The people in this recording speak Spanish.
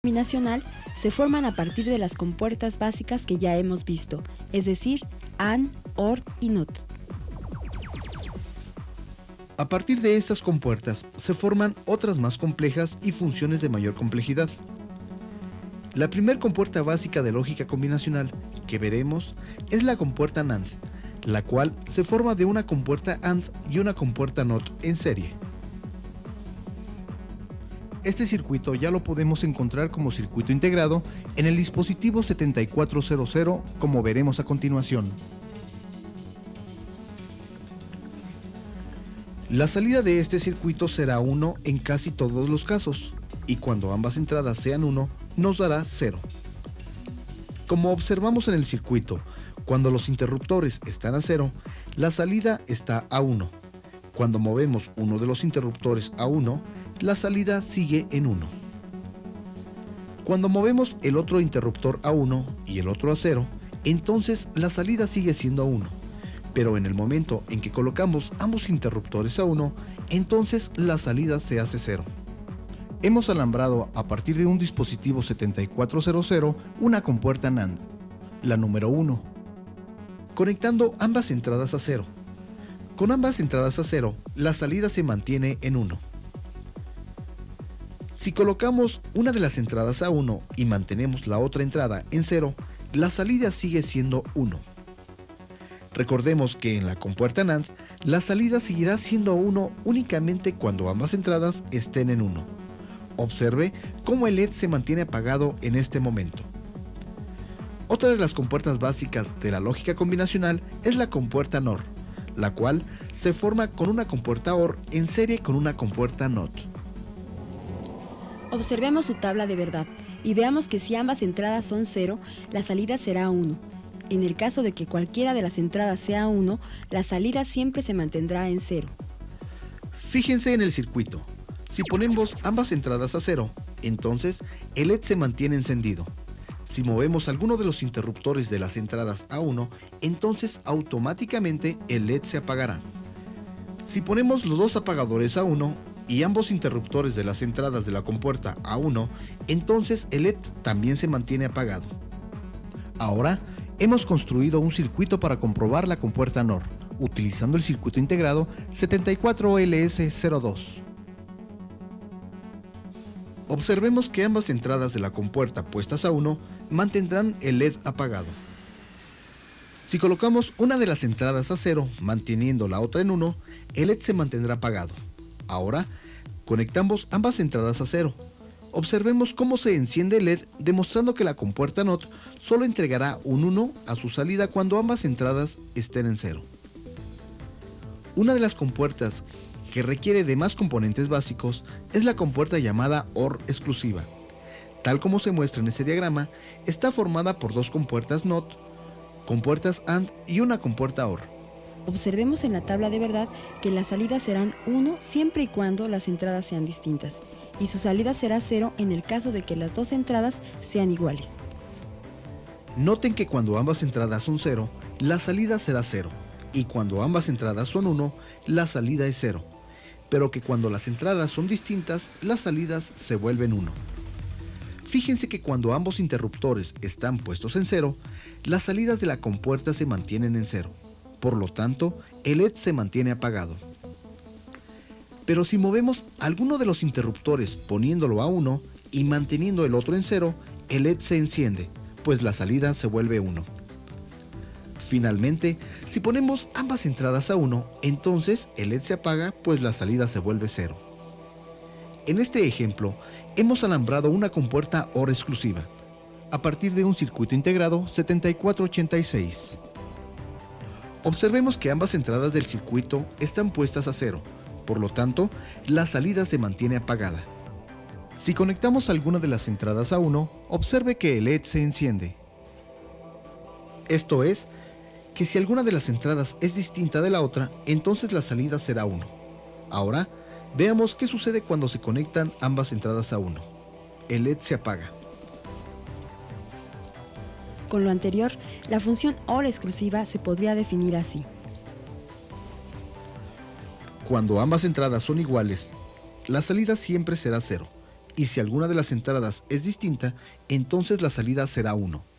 combinacional se forman a partir de las compuertas básicas que ya hemos visto, es decir, AND, OR y NOT. A partir de estas compuertas se forman otras más complejas y funciones de mayor complejidad. La primera compuerta básica de lógica combinacional que veremos es la compuerta NAND, la cual se forma de una compuerta AND y una compuerta NOT en serie. Este circuito ya lo podemos encontrar como circuito integrado en el dispositivo 7400, como veremos a continuación. La salida de este circuito será 1 en casi todos los casos, y cuando ambas entradas sean 1, nos dará 0. Como observamos en el circuito, cuando los interruptores están a 0, la salida está a 1. Cuando movemos uno de los interruptores a 1, la salida sigue en 1. Cuando movemos el otro interruptor a 1 y el otro a 0, entonces la salida sigue siendo 1. Pero en el momento en que colocamos ambos interruptores a 1, entonces la salida se hace 0. Hemos alambrado a partir de un dispositivo 7400 una compuerta NAND, la número 1, conectando ambas entradas a 0. Con ambas entradas a 0, la salida se mantiene en 1. Si colocamos una de las entradas a 1 y mantenemos la otra entrada en 0, la salida sigue siendo 1. Recordemos que en la compuerta NAND, la salida seguirá siendo 1 únicamente cuando ambas entradas estén en 1. Observe cómo el LED se mantiene apagado en este momento. Otra de las compuertas básicas de la lógica combinacional es la compuerta NOR, la cual se forma con una compuerta OR en serie con una compuerta NOT. Observemos su tabla de verdad y veamos que si ambas entradas son 0, la salida será 1. En el caso de que cualquiera de las entradas sea 1, la salida siempre se mantendrá en 0. Fíjense en el circuito. Si ponemos ambas entradas a 0, entonces el LED se mantiene encendido. Si movemos alguno de los interruptores de las entradas a 1, entonces automáticamente el LED se apagará. Si ponemos los dos apagadores a 1 y ambos interruptores de las entradas de la compuerta a 1, entonces el LED también se mantiene apagado. Ahora, hemos construido un circuito para comprobar la compuerta NOR, utilizando el circuito integrado 74LS02. Observemos que ambas entradas de la compuerta puestas a 1 mantendrán el LED apagado. Si colocamos una de las entradas a 0, manteniendo la otra en 1, el LED se mantendrá apagado. Ahora, conectamos ambas entradas a 0. Observemos cómo se enciende el LED, demostrando que la compuerta NOT solo entregará un 1 a su salida cuando ambas entradas estén en 0. Una de las compuertas que requiere de más componentes básicos es la compuerta llamada OR exclusiva. Tal como se muestra en este diagrama, está formada por dos compuertas NOT, compuertas AND y una compuerta OR. Observemos en la tabla de verdad que las salidas serán 1 siempre y cuando las entradas sean distintas, y su salida será 0 en el caso de que las dos entradas sean iguales. Noten que cuando ambas entradas son 0, la salida será 0, y cuando ambas entradas son 1, la salida es 0, pero que cuando las entradas son distintas, las salidas se vuelven 1. Fíjense que cuando ambos interruptores están puestos en 0, las salidas de la compuerta se mantienen en 0. Por lo tanto, el LED se mantiene apagado. Pero si movemos alguno de los interruptores poniéndolo a 1 y manteniendo el otro en 0, el LED se enciende, pues la salida se vuelve 1. Finalmente, si ponemos ambas entradas a 1, entonces el LED se apaga, pues la salida se vuelve 0. En este ejemplo, hemos alambrado una compuerta OR exclusiva, a partir de un circuito integrado 7486. Observemos que ambas entradas del circuito están puestas a 0, por lo tanto, la salida se mantiene apagada. Si conectamos alguna de las entradas a 1, observe que el LED se enciende. Esto es, que si alguna de las entradas es distinta de la otra, entonces la salida será 1. Ahora, veamos qué sucede cuando se conectan ambas entradas a 1. El LED se apaga. Con lo anterior, la función OR exclusiva se podría definir así. Cuando ambas entradas son iguales, la salida siempre será 0, y si alguna de las entradas es distinta, entonces la salida será 1.